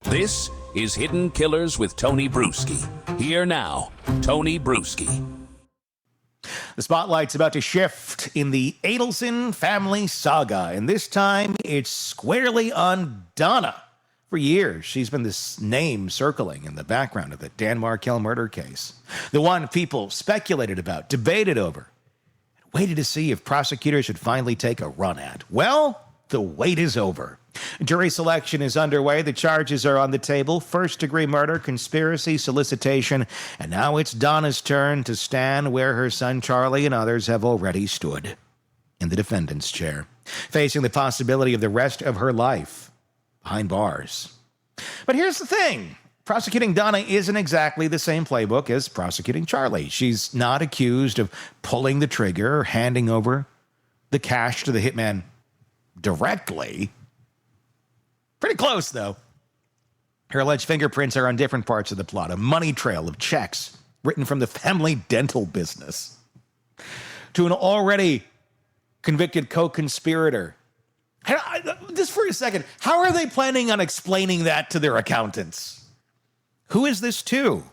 This is Hidden Killers with Tony Brueski. Here now, Tony Brueski. The spotlight's about to shift in the Adelson family saga, and this time it's squarely on Donna. For years, she's been this name circling in the background of the Dan Markel murder case. The one people speculated about, debated over, and waited to see if prosecutors should finally take a run at. Well, the wait is over. Jury selection is underway. The charges are on the table. First-degree murder, conspiracy, solicitation. And now it's Donna's turn to stand where her son Charlie and others have already stood. In the defendant's chair, facing the possibility of the rest of her life behind bars. But here's the thing. Prosecuting Donna isn't exactly the same playbook as prosecuting Charlie. She's not accused of pulling the trigger or handing over the cash to the hitman directly. Pretty close, though. Her alleged fingerprints are on different parts of the plot, a money trail of checks written from the family dental business to an already convicted co-conspirator. Just for a second, how are they planning on explaining that to their accountants? Who is this to?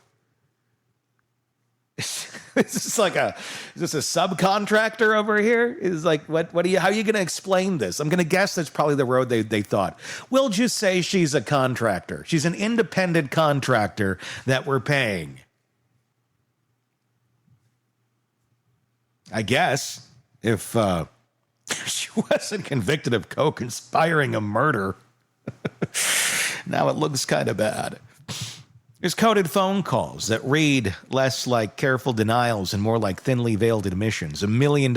Is this a subcontractor over here? Is like, how are you going to explain this? I'm going to guess that's probably the road they thought. We'll just say she's a contractor. She's an independent contractor that we're paying. I guess if she wasn't convicted of co-conspiring a murder, now it looks kind of bad. There's coded phone calls that read less like careful denials and more like thinly veiled admissions. $1 million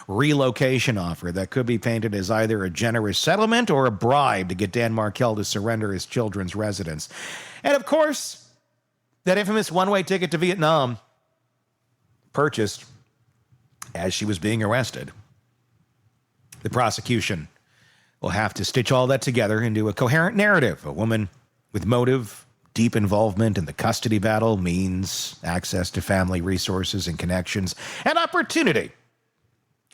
relocation offer that could be painted as either a generous settlement or a bribe to get Dan Markel to surrender his children's residence. And of course, that infamous one-way ticket to Vietnam, purchased as she was being arrested. The prosecution will have to stitch all that together into a coherent narrative. A woman with motive, deep involvement in the custody battle means access to family resources and connections, and opportunity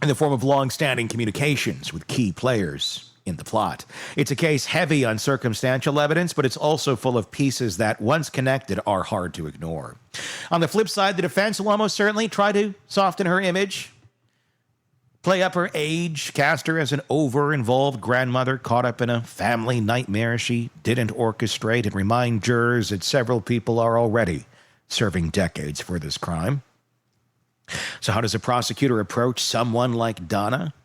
in the form of long-standing communications with key players in the plot. It's a case heavy on circumstantial evidence, but it's also full of pieces that, once connected, are hard to ignore. On the flip side, the defense will almost certainly try to soften her image, play up her age, cast her as an over-involved grandmother caught up in a family nightmare she didn't orchestrate, and remind jurors that several people are already serving decades for this crime. So how does a prosecutor approach someone like Donna?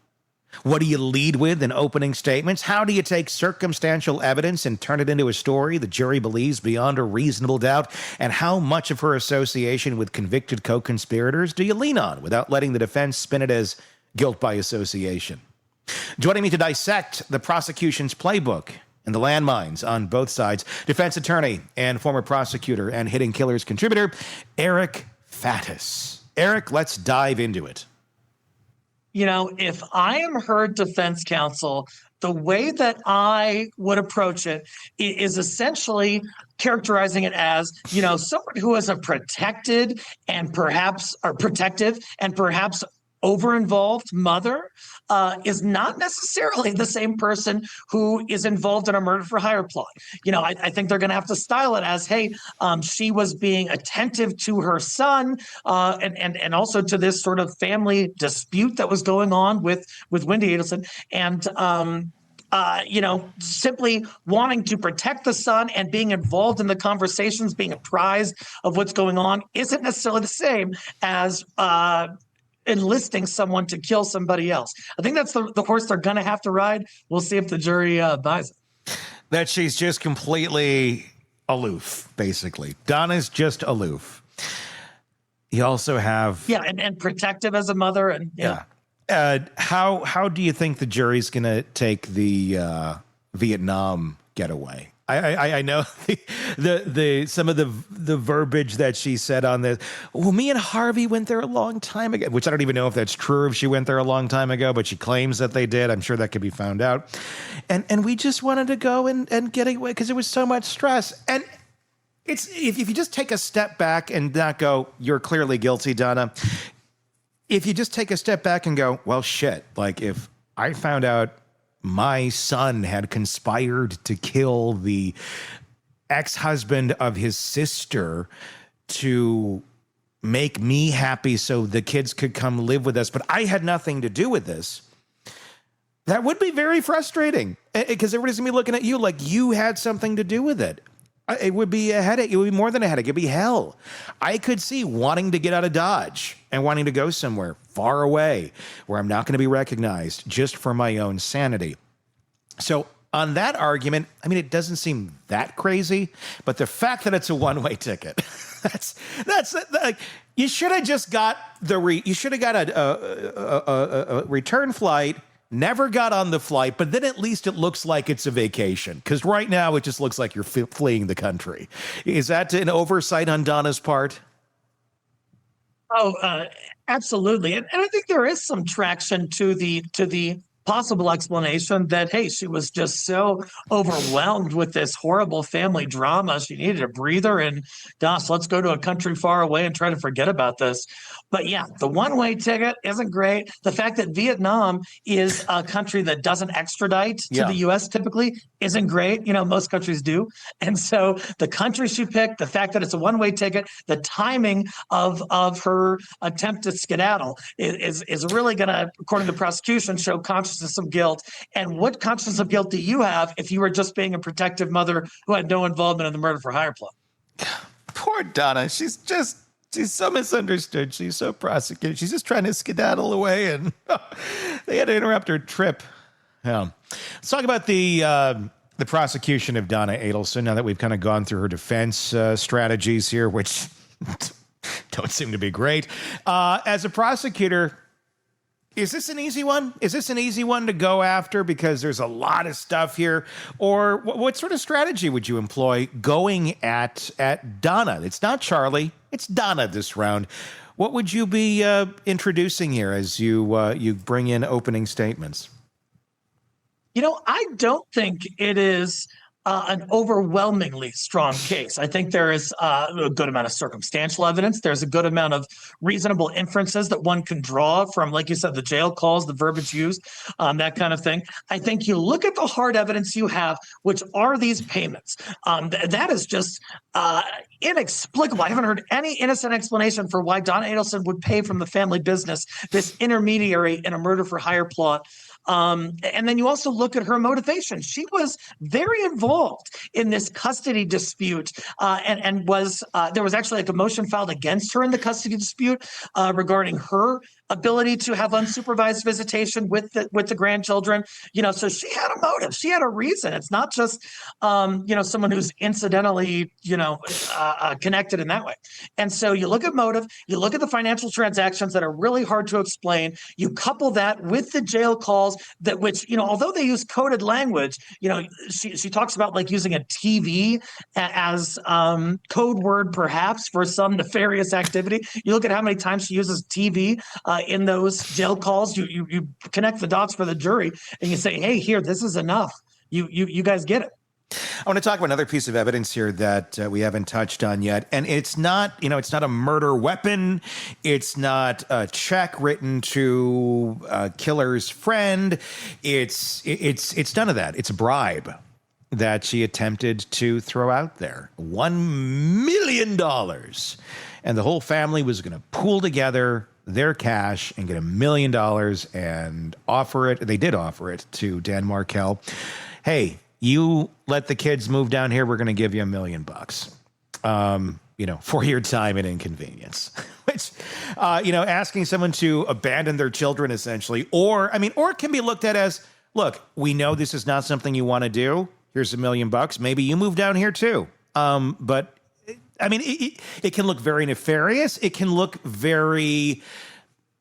What do you lead with in opening statements? How do you take circumstantial evidence and turn it into a story the jury believes beyond a reasonable doubt? And how much of her association with convicted co-conspirators do you lean on without letting the defense spin it as guilt by association? Joining me to dissect the prosecution's playbook and the landmines on both sides, defense attorney and former prosecutor and Hidden Killers contributor, Eric Faddis. Eric, let's dive into it. You know, if I am her defense counsel, the way that I would approach it is essentially characterizing it as, someone who is a protective and perhaps over-involved mother is not necessarily the same person who is involved in a murder for hire plot. I think they're going to have to style it as, hey, she was being attentive to her son and also to this sort of family dispute that was going on with Wendy Adelson. And simply wanting to protect the son and being involved in the conversations, being apprised of what's going on isn't necessarily the same as enlisting someone to kill somebody else. I think that's the horse they're going to have to ride. We'll see if the jury buys it. That she's just completely aloof, basically. Donna's just aloof. You also have... Yeah, and protective as a mother. And yeah. How do you think the jury's going to take the Vietnam getaway? I know the some of the verbiage that she said on this. Well, me and Harvey went there a long time ago, which I don't even know if that's true, if she went there a long time ago, but she claims that they did. I'm sure that could be found out. And we just wanted to go and get away because there was so much stress. And it's if you just take a step back and not go, you're clearly guilty, Donna. If you just take a step back and go, well, shit, like if I found out my son had conspired to kill the ex-husband of his sister to make me happy so the kids could come live with us, but I had nothing to do with this. That would be very frustrating because everybody's gonna be looking at you like you had something to do with it. It would be a headache. It would be more than a headache. It'd be hell. I could see wanting to get out of Dodge and wanting to go somewhere far away where I'm not going to be recognized just for my own sanity. So on that argument, I mean, it doesn't seem that crazy, but the fact that it's a one-way ticket, that's like, you should have just got you should have got a return flight, never got on the flight, but then at least it looks like it's a vacation. Because right now it just looks like you're fleeing the country. Is that an oversight on Donna's part? Oh, absolutely. And I think there is some traction to the possible explanation that, hey, she was just so overwhelmed with this horrible family drama. She needed a breather and gosh, let's go to a country far away and try to forget about this. But yeah, the one-way ticket isn't great. The fact that Vietnam is a country that doesn't extradite to the U.S. typically isn't great. You know, most countries do. And so the country she picked, the fact that it's a one-way ticket, the timing of her attempt to skedaddle is really going to, according to the prosecution, show consciousness of guilt. And what consciousness of guilt do you have if you were just being a protective mother who had no involvement in the murder for hire plot? Poor Donna. She's so misunderstood. She's so prosecuted. She's just trying to skedaddle away, and they had to interrupt her trip. Yeah. Let's talk about the prosecution of Donna Adelson now that we've kind of gone through her defense strategies here, which don't seem to be great. As a prosecutor, is this an easy one? Is this an easy one to go after because there's a lot of stuff here? Or what sort of strategy would you employ going at Donna? It's not Charlie. It's Donna this round. What would you be introducing here as you bring in opening statements? You know, I don't think it is an overwhelmingly strong case. I think there is a good amount of circumstantial evidence. There's a good amount of reasonable inferences that one can draw from, like you said, the jail calls, the verbiage used, that kind of thing. I think you look at the hard evidence you have, which are these payments. That is just inexplicable. I haven't heard any innocent explanation for why Donna Adelson would pay from the family business, this intermediary in a murder for hire plot. And then you also look at her motivation. She was very involved in this custody dispute, and was there was actually like a motion filed against her in the custody dispute regarding her ability to have unsupervised visitation with the grandchildren. You know, so she had a motive. She had a reason. It's not just someone who's incidentally connected in that way. And so you look at motive. You look at the financial transactions that are really hard to explain. You couple that with the jail calls which although they use coded language, she talks about like using a TV as code word perhaps for some nefarious activity. You look at how many times she uses TV in those jail calls. You connect the dots for the jury and you say, hey, here, this is enough. You guys get it. I want to talk about another piece of evidence here that we haven't touched on yet. And it's not, it's not a murder weapon. It's not a check written to a killer's friend. It's none of that. It's a bribe that she attempted to throw out there. $1 million. And the whole family was going to pool together their cash and get $1 million and offer it. They did offer it to Dan Markel. Hey, you let the kids move down here, we're going to give you $1 million, for your time and inconvenience. Which, asking someone to abandon their children essentially, or it can be looked at as, look, we know this is not something you want to do. Here's $1 million. Maybe you move down here too. But it can look very nefarious. It can look very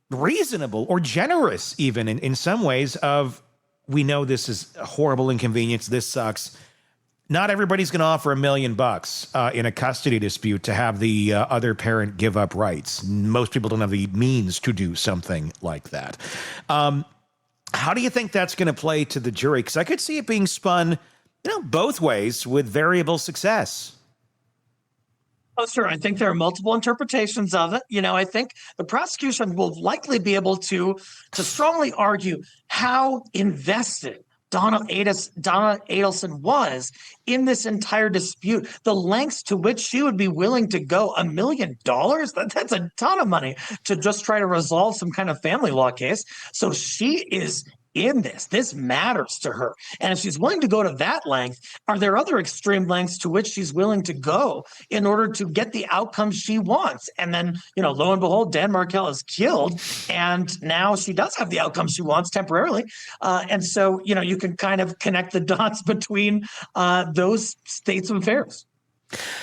reasonable or generous even in some ways of, we know this is a horrible inconvenience. This sucks. Not everybody's going to offer $1 million in a custody dispute to have the other parent give up rights. Most people don't have the means to do something like that. How do you think that's going to play to the jury? Because I could see it being spun, both ways with variable success. Oh, sure. I think there are multiple interpretations of it. I think the prosecution will likely be able to strongly argue how invested Donna Adelson was in this entire dispute, the lengths to which she would be willing to go, $1 million, that's a ton of money to just try to resolve some kind of family law case. So she is in this. This matters to her. And if she's willing to go to that length, are there other extreme lengths to which she's willing to go in order to get the outcome she wants? And then, lo and behold, Dan Markel is killed. And now she does have the outcome she wants temporarily. And so, you can kind of connect the dots between those states of affairs.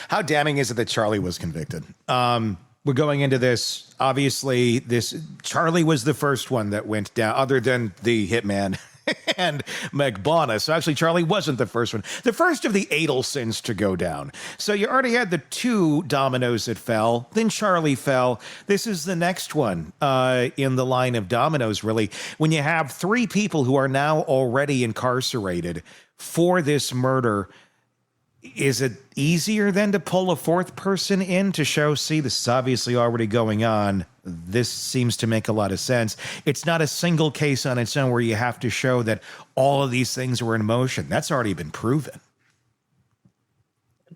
How damning is it that Charlie was convicted? We're going into this. Obviously, Charlie was the first one that went down, other than the hitman and Magbanua. So actually, Charlie wasn't the first one. The first of the Adelsons to go down. So you already had the 2 dominoes that fell. Then Charlie fell. This is the next one in the line of dominoes, really. When you have 3 people who are now already incarcerated for this murder, is it easier then to pull a 4th person in to show, see, this is obviously already going on? This seems to make a lot of sense. It's not a single case on its own where you have to show that all of these things were in motion. That's already been proven.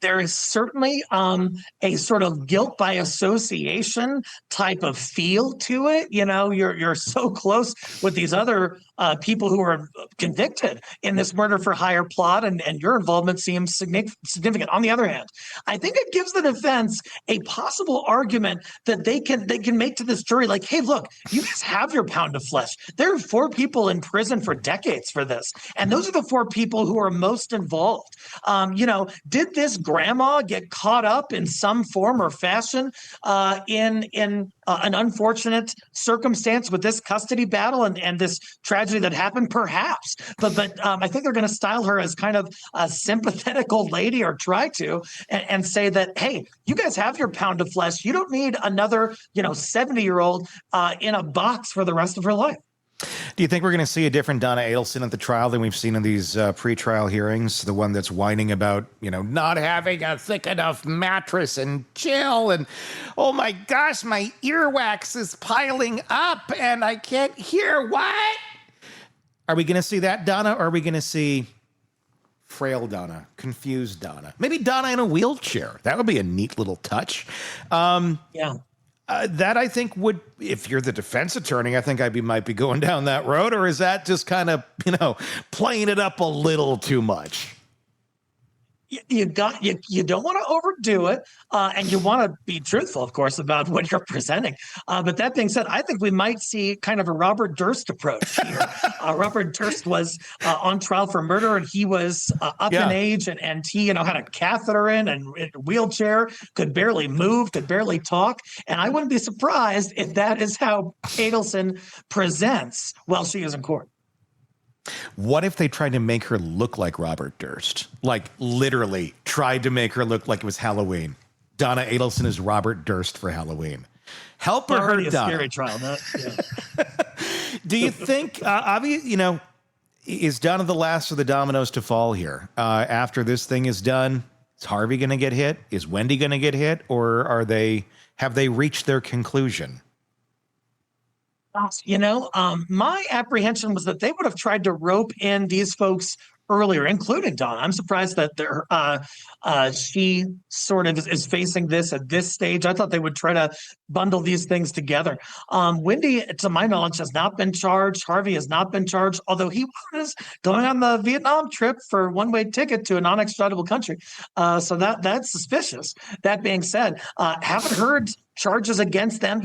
There is certainly a sort of guilt by association type of feel to it. You're so close with these other people who are convicted in this murder for hire plot, and your involvement seems significant. On the other hand, I think it gives the defense a possible argument that they can make to this jury, like, hey, look, you guys have your pound of flesh. There are 4 people in prison for decades for this, and those are the 4 people who are most involved. Did this grandma get caught up in some form or fashion in an unfortunate circumstance with this custody battle and this tragedy that happened? Perhaps, but I think they're going to style her as kind of a sympathetic old lady, or try to, and say that, hey, you guys have your pound of flesh. You don't need another 70-year-old in a box for the rest of her life. Do you think we're going to see a different Donna Adelson at the trial than we've seen in these pre-trial hearings? The one that's whining about, not having a thick enough mattress and chill, and, oh my gosh, my earwax is piling up and I can't hear. What? Are we going to see that Donna, or are we going to see frail Donna, confused Donna? Maybe Donna in a wheelchair. That would be a neat little touch. Yeah. That, I think, would, if you're the defense attorney, I think I might be going down that road. Or is that just kind of, playing it up a little too much? You don't want to overdo it, and you want to be truthful, of course, about what you're presenting. But that being said, I think we might see kind of a Robert Durst approach here. Robert Durst was on trial for murder, and he was up in age, and he had a catheter in and a wheelchair, could barely move, could barely talk. And I wouldn't be surprised if that is how Adelson presents while she is in court. What if they tried to make her look like Robert Durst? Like, literally tried to make her look like it was Halloween. Donna Adelson is Robert Durst for Halloween. Help or hurt Donna. Scary trial. Yeah. Do you think, is Donna the last of the dominoes to fall here? After this thing is done, is Harvey going to get hit? Is Wendy going to get hit? Or have they reached their conclusion? My apprehension was that they would have tried to rope in these folks earlier, including Donna. I'm surprised that she sort of is facing this at this stage. I thought they would try to bundle these things together. Wendy, to my knowledge, has not been charged. Harvey has not been charged, although he was going on the Vietnam trip for a one-way ticket to a non-extraditable country. So that's suspicious. That being said, haven't heard charges against them.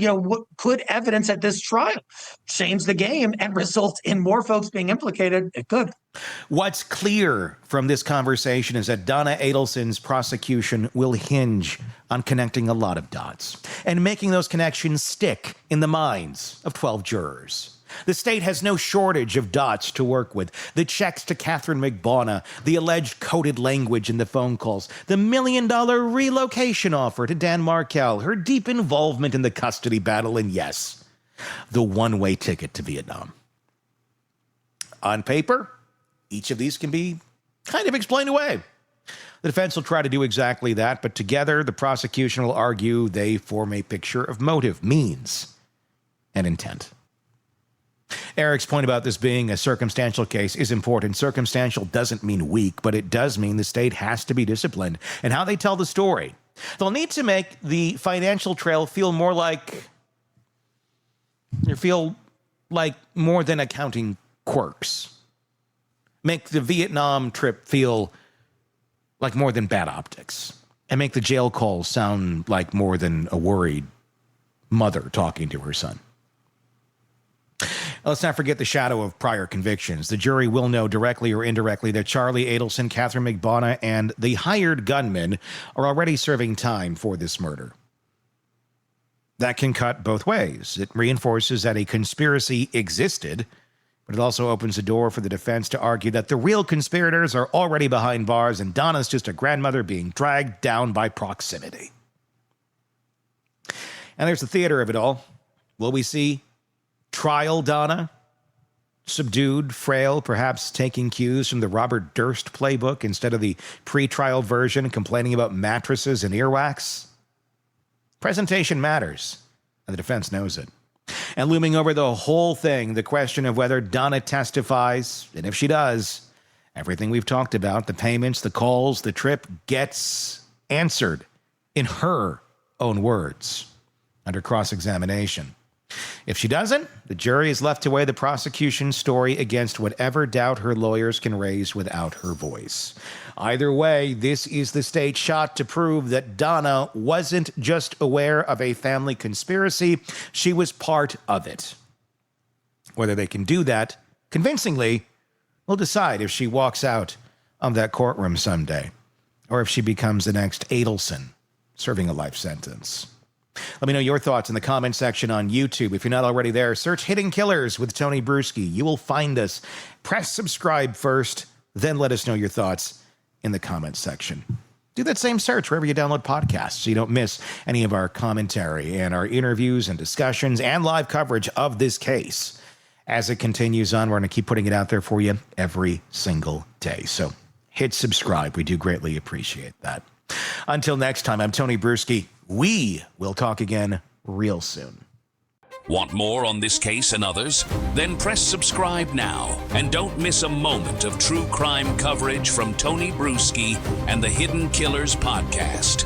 Could evidence at this trial change the game and result in more folks being implicated? It could. What's clear from this conversation is that Donna Adelson's prosecution will hinge on connecting a lot of dots and making those connections stick in the minds of 12 jurors. The state has no shortage of dots to work with. The checks to Katherine Magbanua, the alleged coded language in the phone calls, the $1 million relocation offer to Dan Markel, her deep involvement in the custody battle, and yes, the one-way ticket to Vietnam. On paper, each of these can be kind of explained away. The defense will try to do exactly that, but together the prosecution will argue they form a picture of motive, means, and intent. Eric's point about this being a circumstantial case is important. Circumstantial doesn't mean weak, but it does mean the state has to be disciplined in how they tell the story. They'll need to make the financial trail feel more like more than accounting quirks. Make the Vietnam trip feel like more than bad optics. And make the jail calls sound like more than a worried mother talking to her son. Let's not forget the shadow of prior convictions. The jury will know directly or indirectly that Charlie Adelson, Katherine Magbanua, and the hired gunman are already serving time for this murder. That can cut both ways. It reinforces that a conspiracy existed, but it also opens the door for the defense to argue that the real conspirators are already behind bars and Donna's just a grandmother being dragged down by proximity. And there's the theater of it all. Will we see trial Donna? Subdued, frail, perhaps taking cues from the Robert Durst playbook instead of the pre-trial version complaining about mattresses and earwax? Presentation matters, and the defense knows it. And looming over the whole thing, the question of whether Donna testifies, and if she does, everything we've talked about, the payments, the calls, the trip, gets answered in her own words under cross-examination. If she doesn't, the jury is left to weigh the prosecution's story against whatever doubt her lawyers can raise without her voice. Either way, this is the state's shot to prove that Donna wasn't just aware of a family conspiracy, she was part of it. Whether they can do that convincingly will decide if she walks out of that courtroom someday, or if she becomes the next Adelson serving a life sentence. Let me know your thoughts in the comment section on YouTube. If you're not already there, search Hidden Killers with Tony Brueski. You will find us. Press subscribe first, then let us know your thoughts in the comment section. Do that same search wherever you download podcasts so you don't miss any of our commentary and our interviews and discussions and live coverage of this case. As it continues on, we're going to keep putting it out there for you every single day. So hit subscribe. We do greatly appreciate that. Until next time, I'm Tony Brueski. We will talk again real soon. Want more on this case and others? Then press subscribe now and don't miss a moment of true crime coverage from Tony Brueski and the Hidden Killers podcast.